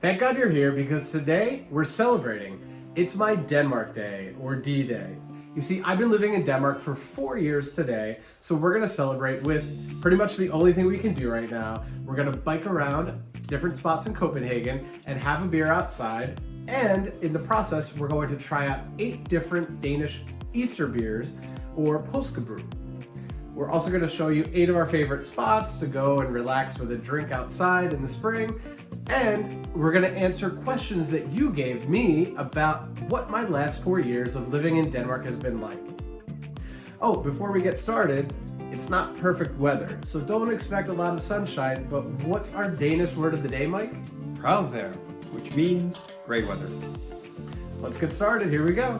Thank God you're here because today we're celebrating. It's my Denmark Day, or D-Day. You see, I've been living in Denmark for 4 years today, so we're gonna celebrate with pretty much the only thing we can do right now. We're gonna bike around different spots in Copenhagen and have a beer outside, and in the process, we're going to try out 8 different Danish Easter beers, or Påske Bryg. We're also gonna show you 8 of our favorite spots to go and relax with a drink outside in the spring, and we're gonna answer questions that you gave me about what my last 4 years of living in Denmark has been like. Oh, before we get started, it's not perfect weather, so don't expect a lot of sunshine, but what's our Danish word of the day, Mike? Pralvejr, which means gray weather. Let's get started, here we go.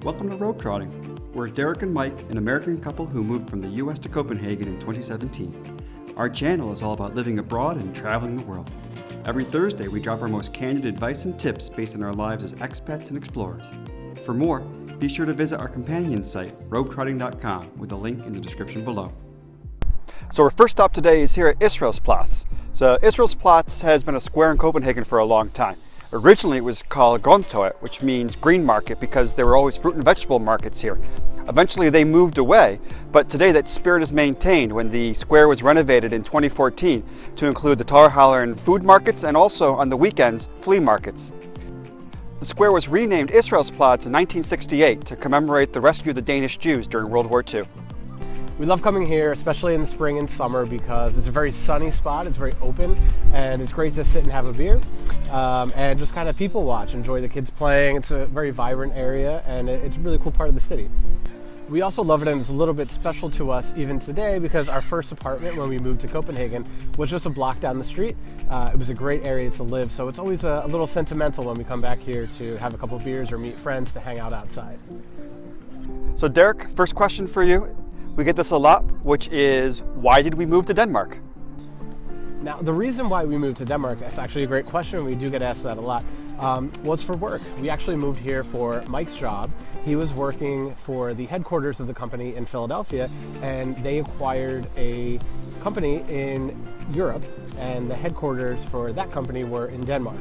Welcome to Road Trotting. We're Derek and Mike, an American couple who moved from the US to Copenhagen in 2017. Our channel is all about living abroad and traveling the world. Every Thursday, we drop our most candid advice and tips based on our lives as expats and explorers. For more, be sure to visit our companion site, roadtrotting.com, with a link in the description below. So our first stop today is here at Esbjerg Park. So Esbjerg Park has been a square in Copenhagen for a long time. Originally it was called Grønttorvet, which means green market, because there were always fruit and vegetable markets here. Eventually they moved away, but today that spirit is maintained when the square was renovated in 2014 to include the Tarhaller and food markets, and also on the weekends, flea markets. The square was renamed Esbjerg Park in 1968 to commemorate the rescue of the Danish Jews during World War II. We love coming here, especially in the spring and summer, because it's a very sunny spot, it's very open, and it's great to sit and have a beer and just kind of people watch, enjoy the kids playing. It's a very vibrant area, and it's a really cool part of the city. We also love it, and it's a little bit special to us even today because our first apartment when we moved to Copenhagen was just a block down the street. It was a great area to live, so it's always a little sentimental when we come back here to have a couple of beers or meet friends to hang out outside. So Derek, first question for you. We get this a lot, which is, why did we move to Denmark? Now, the reason why we moved to Denmark, that's actually a great question. We do get asked that a lot, was for work. We actually moved here for Mike's job. He was working for the headquarters of the company in Philadelphia, and they acquired a company in Europe, and the headquarters for that company were in Denmark.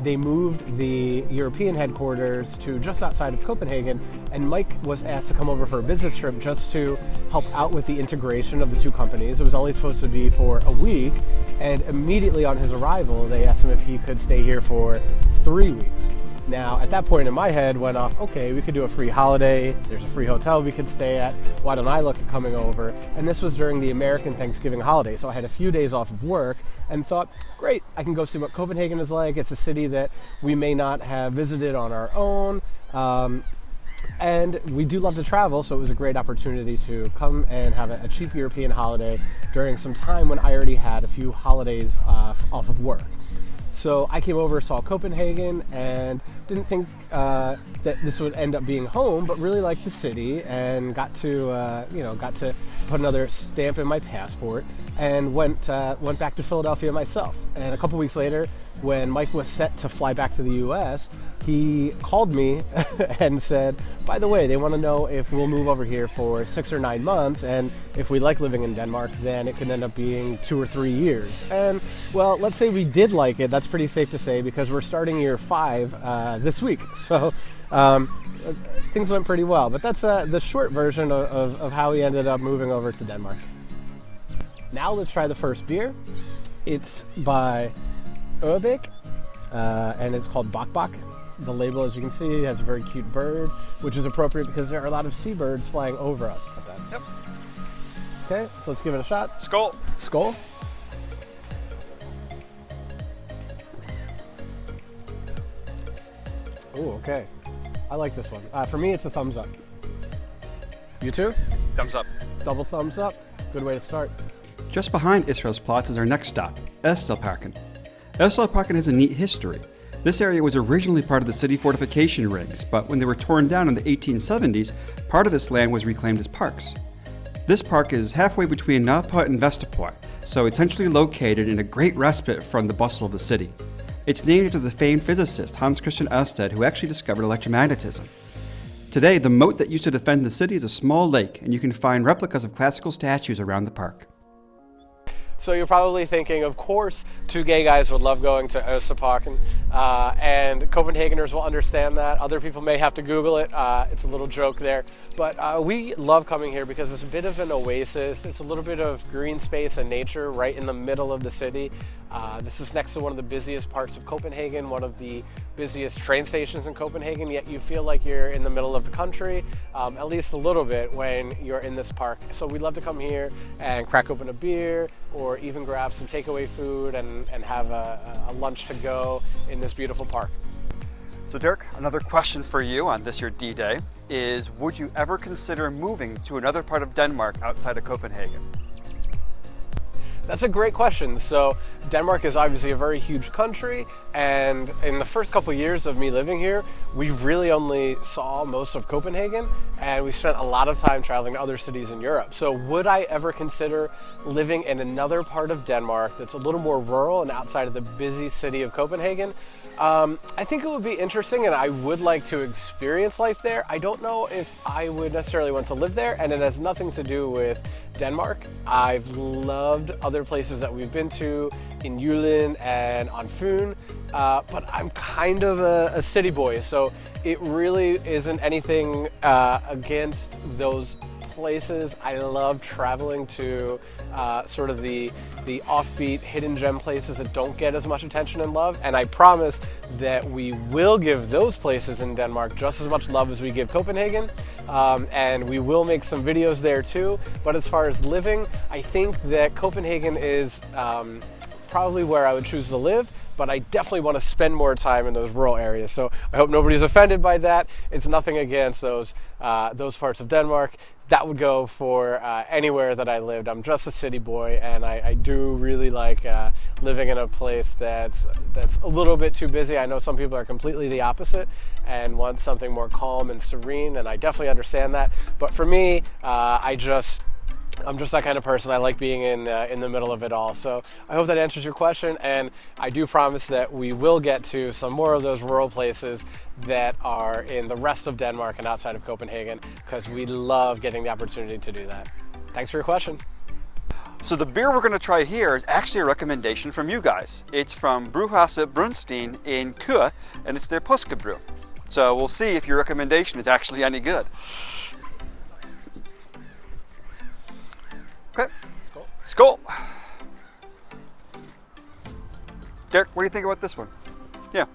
They moved the European headquarters to just outside of Copenhagen, and Mike was asked to come over for a business trip just to help out with the integration of the two companies. It was only supposed to be for a week, and immediately on his arrival, they asked him if he could stay here for 3 weeks. Now, at that point in my head went off, okay, we could do a free holiday, there's a free hotel we could stay at, why don't I look at coming over? And this was during the American Thanksgiving holiday, so I had a few days off of work and thought, great, I can go see what Copenhagen is like. It's a city that we may not have visited on our own, and we do love to travel, so it was a great opportunity to come and have a cheap European holiday during some time when I already had a few holidays off of work. So I came over, saw Copenhagen, and didn't think that this would end up being home, but really liked the city, and got to put another stamp in my passport, and went back to Philadelphia myself. And a couple weeks later, when Mike was set to fly back to the U.S., he called me and said, by the way, they want to know if we'll move over here for 6 or 9 months, and if we like living in Denmark, then it could end up being 2 or 3 years. And, well, let's say we did like it. That's pretty safe to say, because we're starting year 5 this week. So things went pretty well. But that's the short version of how we ended up moving over to Denmark. Now let's try the first beer. It's by Ørbeak, and it's called Bock. The label, as you can see, has a very cute bird, which is appropriate because there are a lot of seabirds flying over us. Yep. Okay, so let's give it a shot. Skål! Skål. Ooh, okay. I like this one. For me, it's a thumbs up. You too? Thumbs up. Double thumbs up. Good way to start. Just behind Esbjerg Park is our next stop, Esbjerg Park. Esbjerg Park has a neat history. This area was originally part of the city fortification rings, but when they were torn down in the 1870s, part of this land was reclaimed as parks. This park is halfway between Nørreport and Vesterport, so it's centrally located in a great respite from the bustle of the city. It's named after the famed physicist Hans Christian Thisted, who actually discovered electromagnetism. Today, the moat that used to defend the city is a small lake, and you can find replicas of classical statues around the park. So you're probably thinking, of course, two gay guys would love going to Østparken, and Copenhageners will understand that. Other people may have to Google it. It's a little joke there. But we love coming here because it's a bit of an oasis. It's a little bit of green space and nature right in the middle of the city. This is next to one of the busiest parts of Copenhagen, one of the busiest train stations in Copenhagen, yet you feel like you're in the middle of the country, at least a little bit when you're in this park. So we'd love to come here and crack open a beer or even grab some takeaway food and have a lunch to go in this beautiful park. So Derek, another question for you on this your D-Day is, would you ever consider moving to another part of Denmark outside of Copenhagen? That's a great question. So Denmark is obviously a very huge country, and in the first couple of years of me living here, we really only saw most of Copenhagen, and we spent a lot of time traveling to other cities in Europe. So would I ever consider living in another part of Denmark that's a little more rural and outside of the busy city of Copenhagen? I think it would be interesting, and I would like to experience life there. I don't know if I would necessarily want to live there, and it has nothing to do with Denmark. I've loved other places that we've been to in Jylland and on Fyn, but I'm kind of a city boy, so it really isn't anything against those places. I love traveling to sort of the offbeat hidden gem places that don't get as much attention and love, and I promise that we will give those places in Denmark just as much love as we give Copenhagen, and we will make some videos there too. But as far as living, I think that Copenhagen is probably where I would choose to live, but I definitely want to spend more time in those rural areas. So I hope nobody's offended by that. It's nothing against those parts of Denmark. That would go for anywhere that I lived. I'm just a city boy, and I do really like living in a place that's a little bit too busy. I know some people are completely the opposite and want something more calm and serene, and I definitely understand that. But for me, I'm just that kind of person. I like being in the middle of it all. So I hope that answers your question, and I do promise that we will get to some more of those rural places that are in the rest of Denmark and outside of Copenhagen, because we love getting the opportunity to do that. Thanks for your question. So the beer we're going to try here is actually a recommendation from you guys. It's from Bryghuset Braunstein in Køge, and it's their Påske Bryg. So we'll see if your recommendation is actually any good. Okay. Skål. Skål. Derek, what do you think about this one? Yeah,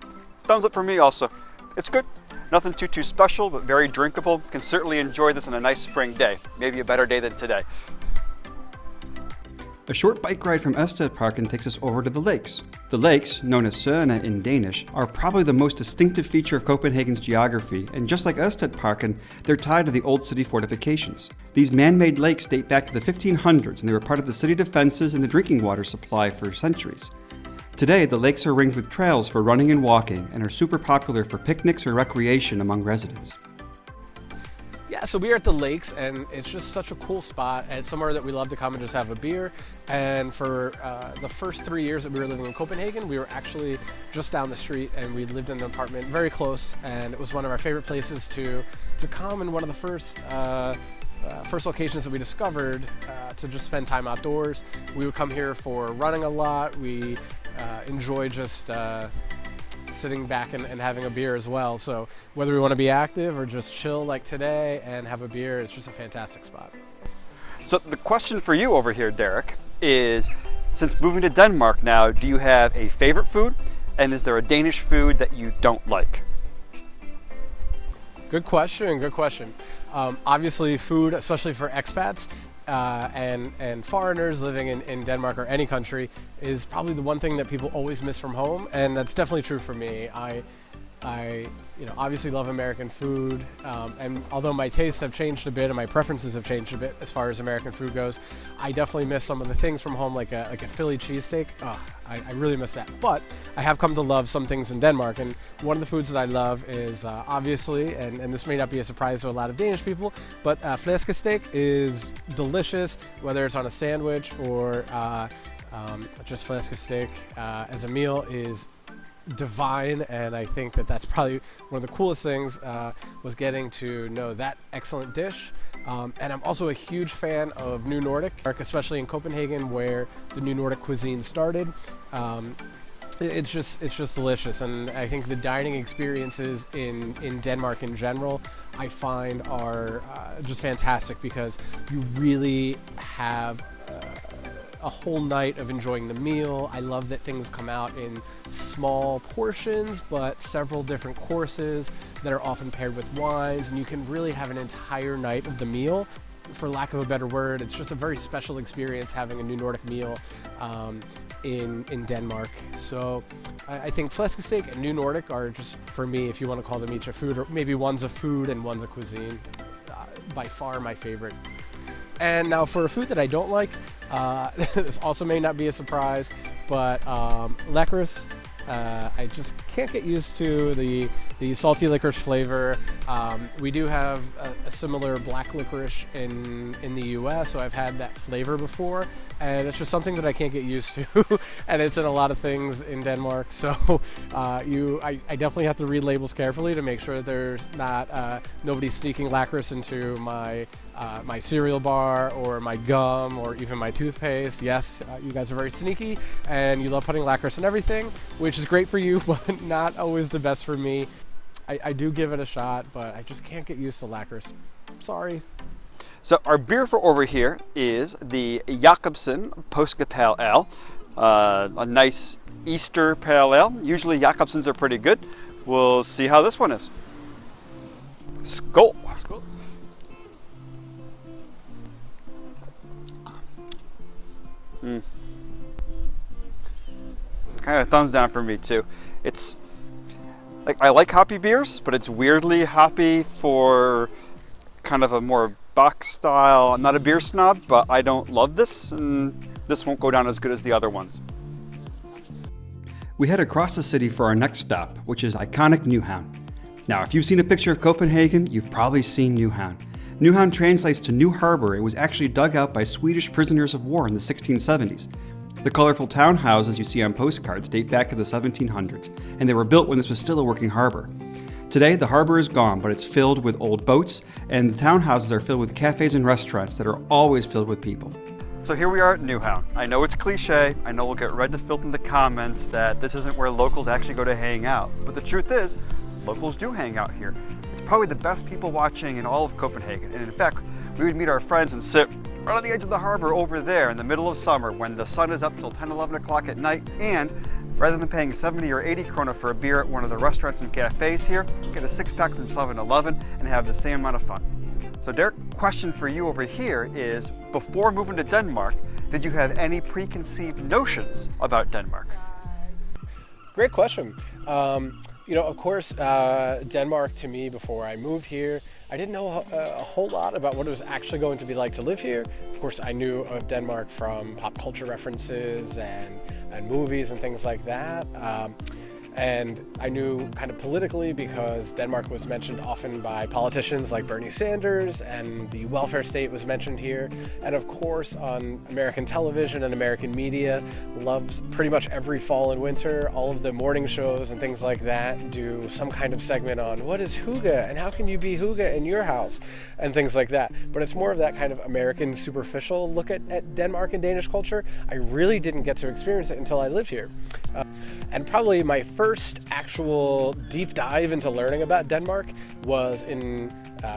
thumbs up for me also. It's good. Nothing too special, but very drinkable. Can certainly enjoy this on a nice spring day. Maybe a better day than today. A short bike ride from Esbjerg Park takes us over to the lakes. The lakes, known as Søerne in Danish, are probably the most distinctive feature of Copenhagen's geography, and just like Esbjerg Park, they're tied to the old city fortifications. These man-made lakes date back to the 1500s, and they were part of the city defenses and the drinking water supply for centuries. Today, the lakes are ringed with trails for running and walking, and are super popular for picnics or recreation among residents. Yeah, so we are at the lakes, and it's just such a cool spot, and it's somewhere that we love to come and just have a beer. And for the first 3 years that we were living in Copenhagen, we were actually just down the street, and we lived in an apartment very close, and it was one of our favorite places to come, and one of the first locations that we discovered to just spend time outdoors. We would come here for running a lot. We enjoy just sitting back and having a beer as well. So whether we want to be active or just chill like today and have a beer, it's just a fantastic spot. So the question for you over here, Derek, is since moving to Denmark now, do you have a favorite food? And is there a Danish food that you don't like? Good question, good question. Obviously food, especially for expats, and foreigners living in Denmark or any country, is probably the one thing that people always miss from home, and that's definitely true for me. I obviously love American food, and although my tastes have changed a bit and my preferences have changed a bit as far as American food goes, I definitely miss some of the things from home, like a Philly cheesesteak. I really miss that. But I have come to love some things in Denmark, and one of the foods that I love is obviously, and this may not be a surprise to a lot of Danish people, but flæskesteg is delicious, whether it's on a sandwich or just flæskesteg as a meal is divine, and I think that that's probably one of the coolest things, was getting to know that excellent dish. And I'm also a huge fan of New Nordic, especially in Copenhagen where the New Nordic cuisine started. It's just delicious, and I think the dining experiences in Denmark in general I find are just fantastic, because you really have a whole night of enjoying the meal. I love that things come out in small portions, but several different courses that are often paired with wines, and you can really have an entire night of the meal. For lack of a better word, it's just a very special experience having a New Nordic meal in Denmark. So I think flæskesteg and New Nordic are just, for me, if you want to call them each a food, or maybe one's a food and one's a cuisine, by far my favorite. And now for a food that I don't like, this also may not be a surprise, but licorice. I just can't get used to the salty licorice flavor. We do have a similar black licorice in the US, so I've had that flavor before, and it's just something that I can't get used to. And it's in a lot of things in Denmark, so I definitely have to read labels carefully to make sure there's not nobody sneaking licorice into my cereal bar or my gum or even my toothpaste. Yes, you guys are very sneaky, and you love putting licorice in everything, which is great for you, but not always the best for me. I do give it a shot, but I just can't get used to licorice. Sorry. So our beer for over here is the Jacobsen Påske Ale, a nice Easter pale ale. Usually Jacobsens are pretty good. We'll see how this one is. Skål. Skål. Kind of a thumbs down for me too. It's like, I like hoppy beers, but it's weirdly hoppy for kind of a more Bock style. I'm not a beer snob, but I don't love this, and this won't go down as good as the other ones. We head across the city for our next stop, which is iconic Newhound. Now, if you've seen a picture of Copenhagen, you've probably seen Newhound. Newhound translates to New Harbor. It was actually dug out by Swedish prisoners of war in the 1670s. The colorful townhouses you see on postcards date back to the 1700s, and they were built when this was still a working harbor. Today, the harbor is gone, but it's filled with old boats, and the townhouses are filled with cafes and restaurants that are always filled with people. So here we are at Newhound. I know it's cliche, I know we'll get read to filth in the comments that this isn't where locals actually go to hang out, but the truth is, locals do hang out here. It's probably the best people watching in all of Copenhagen, and in fact, we would meet our friends and sit right on the edge of the harbor over there in the middle of summer when the sun is up till 10, 11 o'clock at night, and rather than paying 70 or 80 krona for a beer at one of the restaurants and cafes here, get a 6-pack from 7-Eleven and have the same amount of fun. So Derek, question for you over here is, before moving to Denmark, did you have any preconceived notions about Denmark? Great question. Of course, Denmark to me before I moved here, I didn't know a whole lot about what it was actually going to be like to live here. Of course, I knew of Denmark from pop culture references and movies and things like that. And I knew kind of politically because Denmark was mentioned often by politicians like Bernie Sanders, and the welfare state was mentioned here. And of course, on American television and American media, loves pretty much every fall and winter, all of the morning shows and things like that do some kind of segment on what is hygge and how can you be hygge in your house and things like that. But it's more of that kind of American superficial look at Denmark and Danish culture. I really didn't get to experience it until I lived here. And probably my first actual deep dive into learning about Denmark was in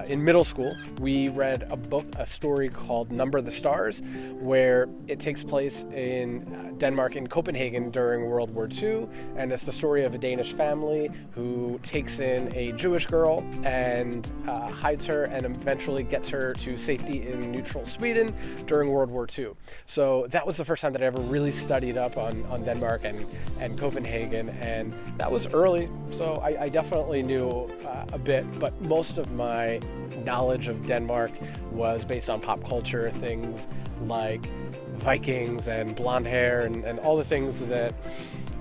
middle school. We read a story called Number the Stars, where it takes place in Denmark, in Copenhagen during World War II, and it's the story of a Danish family who takes in a Jewish girl and hides her and eventually gets her to safety in neutral Sweden during World War II. So that was the first time that I ever really studied up on Denmark and Copenhagen, and that was early, so I definitely knew a bit, but most of my knowledge of Denmark was based on pop culture, things like Vikings and blonde hair and all the things that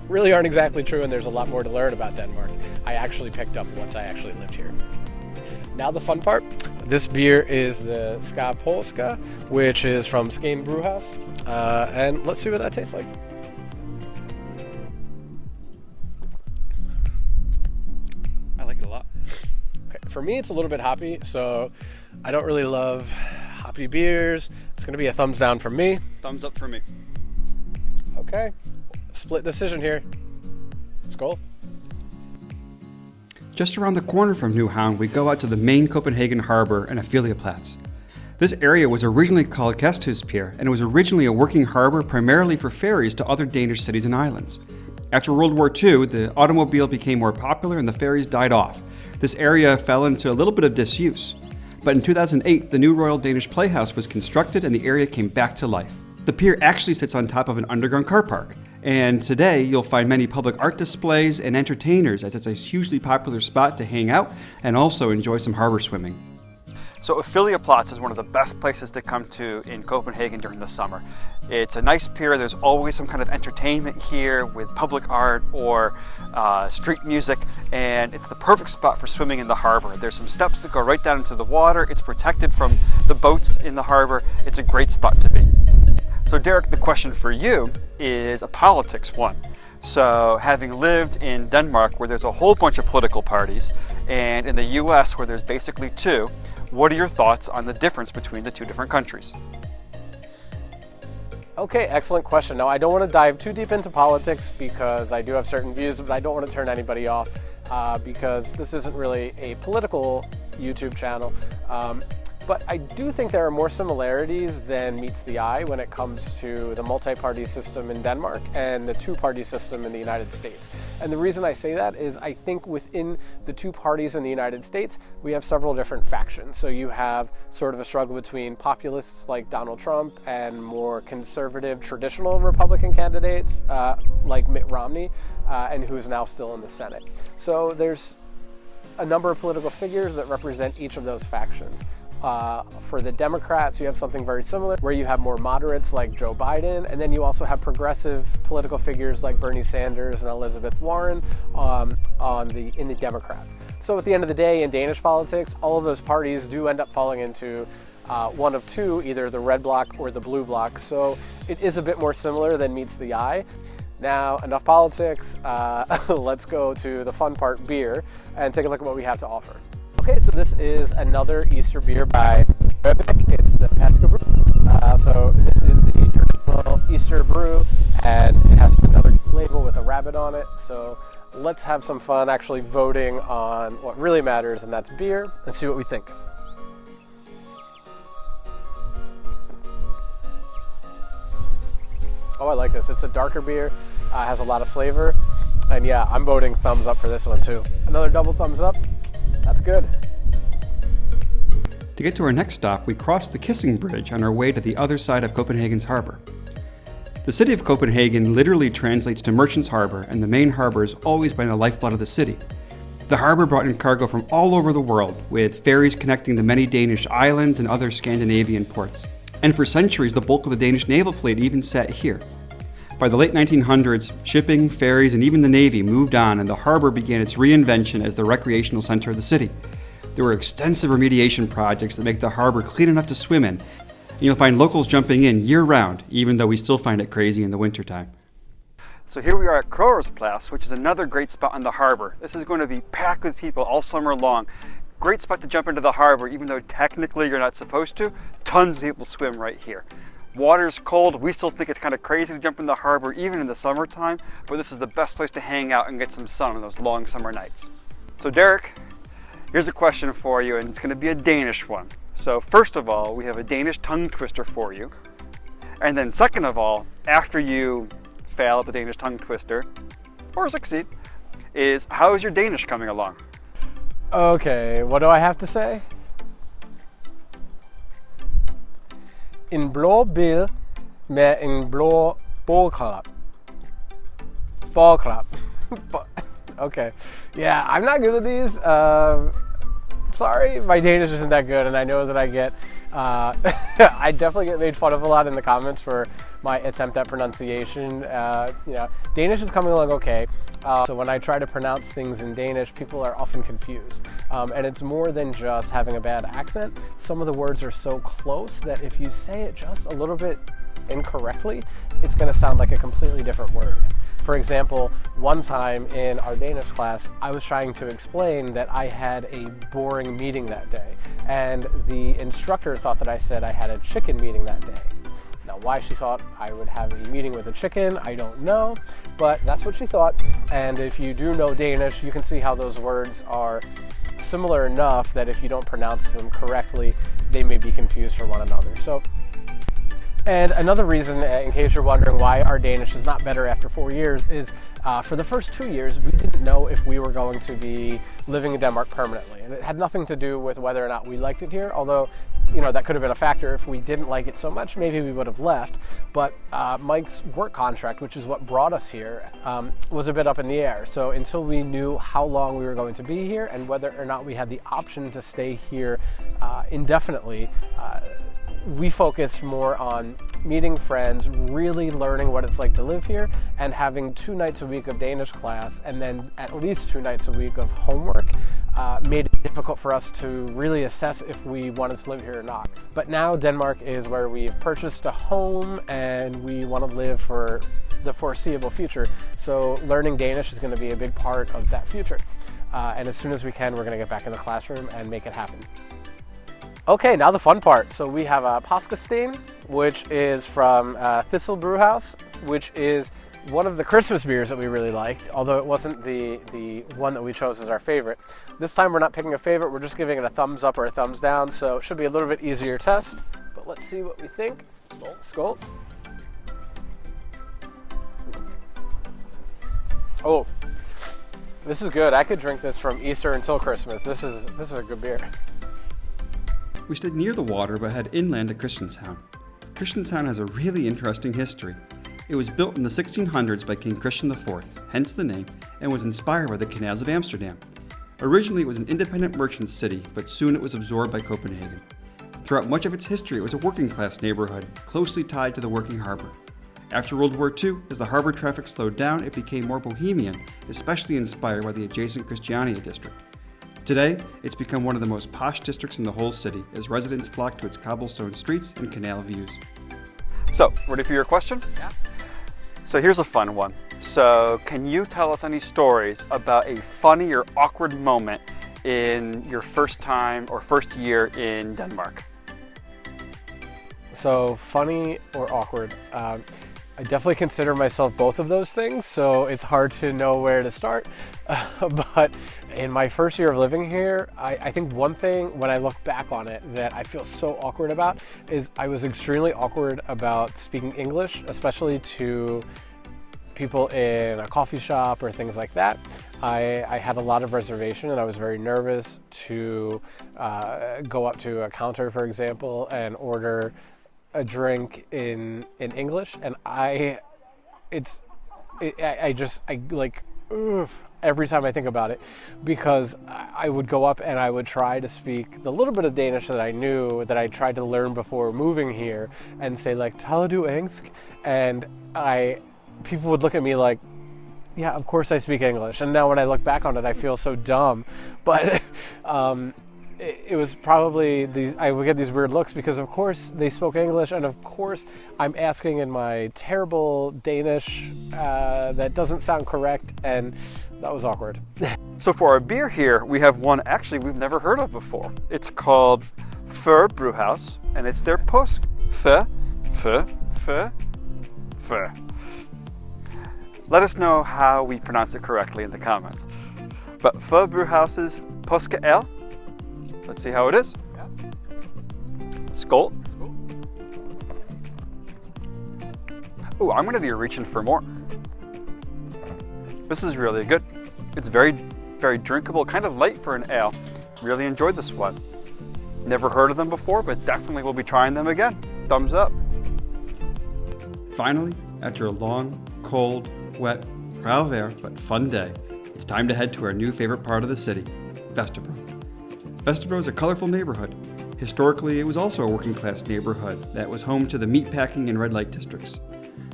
really aren't exactly true, and there's a lot more to learn about Denmark. I actually picked up once I actually lived here. Now the fun part. This beer is the Skawpåske, which is from Skagen Brewhouse, and let's see what that tastes like. For me, it's a little bit hoppy, so I don't really love hoppy beers. It's going to be a thumbs down from me. Thumbs up for me. Okay, split decision here. Skål. Just around the corner from Newhound, we go out to the main Copenhagen Harbor and Affiliaplatz. This area was originally called Gæsthus, and it was originally a working harbor primarily for ferries to other Danish cities and islands. After World War II, the automobile became more popular and the ferries died off. This area fell into a little bit of disuse. But in 2008, the new Royal Danish Playhouse was constructed and the area came back to life. The pier actually sits on top of an underground car park. And today, you'll find many public art displays and entertainers, as it's a hugely popular spot to hang out and also enjoy some harbor swimming. So Affiliaplatz is one of the best places to come to in Copenhagen during the summer. It's a nice pier. There's always some kind of entertainment here with public art or street music, and it's the perfect spot for swimming in the harbor. There's some steps that go right down into the water. It's protected from the boats in the harbor. It's a great spot to be. So Derek, the question for you is a politics one. So having lived in Denmark where there's a whole bunch of political parties and in the US where there's basically two, what are your thoughts on the difference between the two different countries? Okay, excellent question. Now, I don't want to dive too deep into politics because I do have certain views, but I don't want to turn anybody off because this isn't really a political YouTube channel. But I do think there are more similarities than meets the eye when it comes to the multi-party system in Denmark and the two-party system in the United States. And the reason I say that is I think within the two parties in the United States, we have several different factions. So you have sort of a struggle between populists like Donald Trump and more conservative, traditional Republican candidates like Mitt Romney, and who's now still in the Senate. So there's a number of political figures that represent each of those factions. For the Democrats, you have something very similar, where you have more moderates like Joe Biden, and then you also have progressive political figures like Bernie Sanders and Elizabeth Warren in the Democrats. So at the end of the day, in Danish politics, all of those parties do end up falling into one of two, either the red bloc or the blue bloc. So it is a bit more similar than meets the eye. Now, enough politics. Let's go to the fun part, beer, and take a look at what we have to offer. Okay, so this is another Easter beer by Ørbeak. It's the Påske Bryg. So this is the traditional Easter brew, and it has another label with a rabbit on it. So let's have some fun actually voting on what really matters, and that's beer, and see what we think. Oh, I like this. It's a darker beer, has a lot of flavor, and yeah, I'm voting thumbs up for this one too. Another double thumbs up. That's good. To get to our next stop, we cross the Kissing Bridge on our way to the other side of Copenhagen's harbor. The city of Copenhagen literally translates to Merchant's Harbor, and the main harbor has always been the lifeblood of the city. The harbor brought in cargo from all over the world, with ferries connecting the many Danish islands and other Scandinavian ports. And for centuries, the bulk of the Danish naval fleet even sat here. By the late 1900s, shipping, ferries, and even the Navy moved on, and the harbor began its reinvention as the recreational center of the city. There were extensive remediation projects that make the harbor clean enough to swim in, and you'll find locals jumping in year-round, even though we still find it crazy in the wintertime. So here we are at Kroers Place, which is another great spot on the harbor. This is going to be packed with people all summer long. Great spot to jump into the harbor, even though technically you're not supposed to. Tons of people swim right here. Water's cold. We still think it's kind of crazy to jump in the harbor even in the summertime, but this is the best place to hang out and get some sun on those long summer nights. So Derek, here's a question for you, and it's going to be a Danish one. So first of all, we have a Danish tongue twister for you. And then second of all, after you fail at the Danish tongue twister, or succeed, is how is your Danish coming along? Okay, what do I have to say? En blå bil med en blå bålklap. Bålklap. Okay. Yeah, I'm not good at these. Sorry, my Danish isn't that good, and I know that I get I definitely get made fun of a lot in the comments for my attempt at pronunciation. Danish is coming along okay. So when I try to pronounce things in Danish, people are often confused. And it's more than just having a bad accent. Some of the words are so close that if you say it just a little bit incorrectly, it's going to sound like a completely different word. For example, one time in our Danish class, I was trying to explain that I had a boring meeting that day, and the instructor thought that I said I had a chicken meeting that day. Now, why she thought I would have a meeting with a chicken, I don't know, but that's what she thought. And if you do know Danish, you can see how those words are similar enough that if you don't pronounce them correctly, they may be confused for one another. And another reason, in case you're wondering why our Danish is not better after 4 years, is for the first 2 years, we didn't know if we were going to be living in Denmark permanently. And it had nothing to do with whether or not we liked it here, although, that could have been a factor. If we didn't like it so much, maybe we would have left. But Mike's work contract, which is what brought us here, was a bit up in the air. So until we knew how long we were going to be here and whether or not we had the option to stay here indefinitely, we focused more on meeting friends, really learning what it's like to live here, and having 2 nights a week of Danish class and then at least 2 nights a week of homework made it difficult for us to really assess if we wanted to live here or not. But now Denmark is where we've purchased a home and we want to live for the foreseeable future. So learning Danish is going to be a big part of that future. And as soon as we can, we're going to get back in the classroom and make it happen. Okay, now the fun part. So we have a Sten, which is from Thisted Brewhouse, which is one of the Christmas beers that we really liked, although it wasn't the one that we chose as our favorite. This time we're not picking a favorite, we're just giving it a thumbs up or a thumbs down, so it should be a little bit easier test. But let's see what we think. Skål. Oh, this is good. I could drink this from Easter until Christmas. This is a good beer. We stayed near the water but head inland to Christianshavn. Christianshavn has a really interesting history. It was built in the 1600s by King Christian IV, hence the name, and was inspired by the canals of Amsterdam. Originally it was an independent merchant city, but soon it was absorbed by Copenhagen. Throughout much of its history it was a working class neighborhood, closely tied to the working harbor. After World War II, as the harbor traffic slowed down, it became more bohemian, especially inspired by the adjacent Christiania district. Today, it's become one of the most posh districts in the whole city, as residents flock to its cobblestone streets and canal views. So, ready for your question? Yeah. So here's a fun one. So, can you tell us any stories about a funny or awkward moment in your first time or first year in Denmark? So, funny or awkward? I definitely consider myself both of those things, so it's hard to know where to start. But in my first year of living here, I think one thing when I look back on it that I feel so awkward about is I was extremely awkward about speaking English, especially to people in a coffee shop or things like that. I had a lot of reservation and I was very nervous to go up to a counter, for example, and order a drink in English, and every time I think about it, because I would go up and I would try to speak the little bit of Danish that I knew, that I tried to learn before moving here, and say like, "Taler du engelsk?" And people would look at me like, yeah, of course I speak English. And now when I look back on it, I feel so dumb. But it was probably I would get these weird looks because of course they spoke English, and of course I'm asking in my terrible Danish that doesn't sound correct, and that was awkward. So for our beer here, we have one actually we've never heard of before. It's called Ørbeak Brewhouse, and it's their Påske. Let us know how we pronounce it correctly in the comments. But Ørbeak Brewhouse's Påske Ale. Let's see how it is. Yeah. Skål. Ooh, I'm going to be reaching for more. This is really good. It's very, very drinkable, kind of light for an ale. Really enjoyed this one. Never heard of them before, but definitely will be trying them again. Thumbs up. Finally, after a long, cold, wet, grauwvejr but fun day, it's time to head to our new favorite part of the city, Vesterbro. Vesterbro is a colorful neighborhood. Historically, it was also a working-class neighborhood that was home to the meatpacking and red light districts.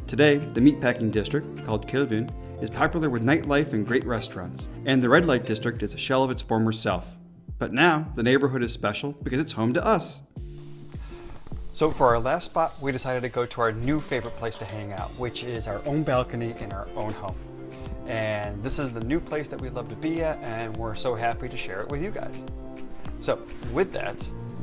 Today, the meatpacking district, called Kjellbyen, is popular with nightlife and great restaurants, and the red light district is a shell of its former self. But now, the neighborhood is special because it's home to us. So for our last spot, we decided to go to our new favorite place to hang out, which is our own balcony in our own home. And this is the new place that we love to be at, and we're so happy to share it with you guys. So with that,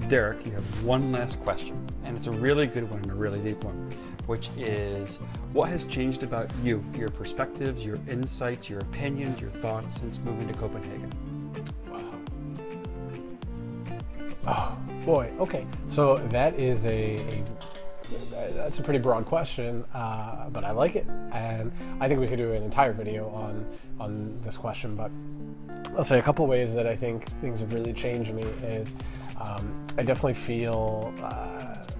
Derek, you have one last question, and it's a really good one and a really deep one, which is, what has changed about you, your perspectives, your insights, your opinions, your thoughts since moving to Copenhagen? Wow. Oh boy. Okay. So that is that's a pretty broad question, but I like it, and I think we could do an entire video on this question. But I'll say a couple ways that I think things have really changed me is I definitely feel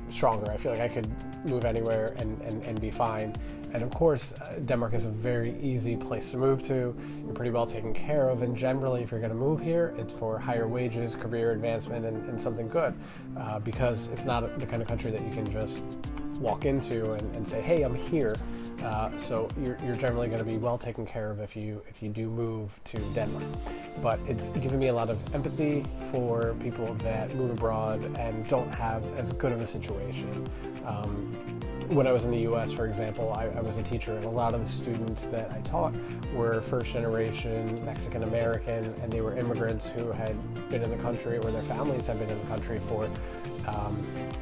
stronger. I feel like I could move anywhere and be fine. And of course, Denmark is a very easy place to move to. You're pretty well taken care of, and generally, if you're going to move here, it's for higher wages, career advancement, and something good, because it's not the kind of country that you can just walk into and say, hey, I'm here. So you're generally going to be well taken care of if you do move to Denmark. But it's given me a lot of empathy for people that move abroad and don't have as good of a situation. When I was in the US, for example, I was a teacher, and a lot of the students that I taught were first generation Mexican American, and they were immigrants who had been in the country, or their families had been in the country for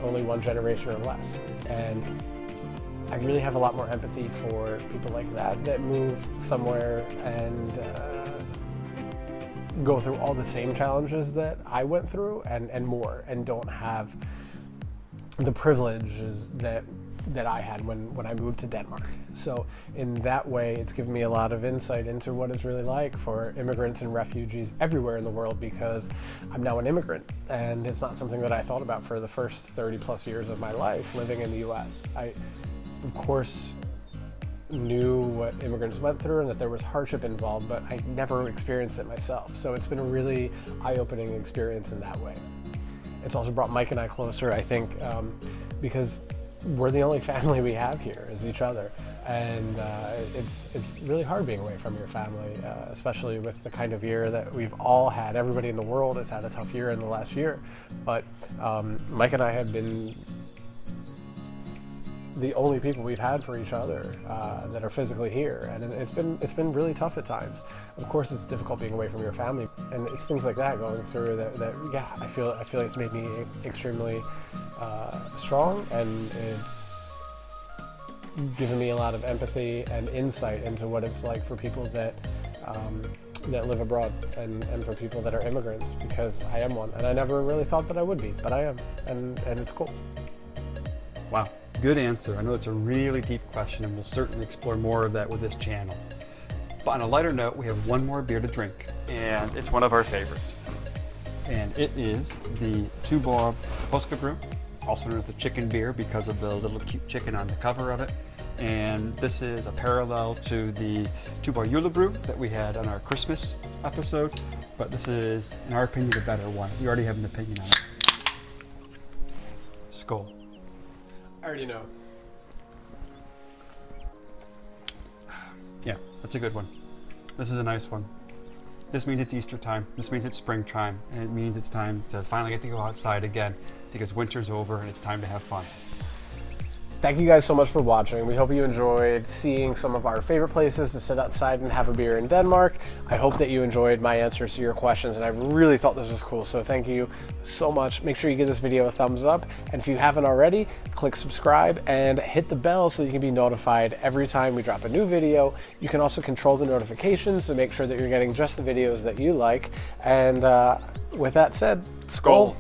only one generation or less. And I really have a lot more empathy for people like that move somewhere and go through all the same challenges that I went through and more, and don't have the privileges that I had when I moved to Denmark. So in that way, it's given me a lot of insight into what it's really like for immigrants and refugees everywhere in the world, because I'm now an immigrant, and it's not something that I thought about for the first 30 plus years of my life living in the US. I, of course, knew what immigrants went through and that there was hardship involved, but I never experienced it myself. So it's been a really eye-opening experience in that way. It's also brought Mike and I closer, I think, because we're the only family we have here is each other, and it's really hard being away from your family, especially with the kind of year that we've all had. Everybody in the world has had a tough year in the last year, but Mike and I have been the only people we've had for each other that are physically here, and it's been really tough at times. Of course, it's difficult being away from your family, and it's things like that going through that yeah, I feel like it's made me extremely strong, and it's given me a lot of empathy and insight into what it's like for people that live abroad, and for people that are immigrants, because I am one, and I never really thought that I would be, but I am, and it's cool. Wow, good answer. I know it's a really deep question, and we'll certainly explore more of that with this channel. But on a lighter note, we have one more beer to drink, and it's one of our favorites. And it is the Tuborg Påskebryg, also known as the chicken beer because of the little cute chicken on the cover of it. And this is a parallel to the Tuborg Julebryg that we had on our Christmas episode, but this is, in our opinion, the better one. You already have an opinion on it. Skål. I already know. Yeah, that's a good one. This is a nice one. This means it's Easter time. This means it's springtime, and it means it's time to finally get to go outside again, because winter's over and it's time to have fun. Thank you guys so much for watching. We hope you enjoyed seeing some of our favorite places to sit outside and have a beer in Denmark. I hope that you enjoyed my answers to your questions, and I really thought this was cool, so thank you so much. Make sure you give this video a thumbs up, and if you haven't already, click subscribe and hit the bell so you can be notified every time we drop a new video. You can also control the notifications to make sure that you're getting just the videos that you like. And with that said, skål!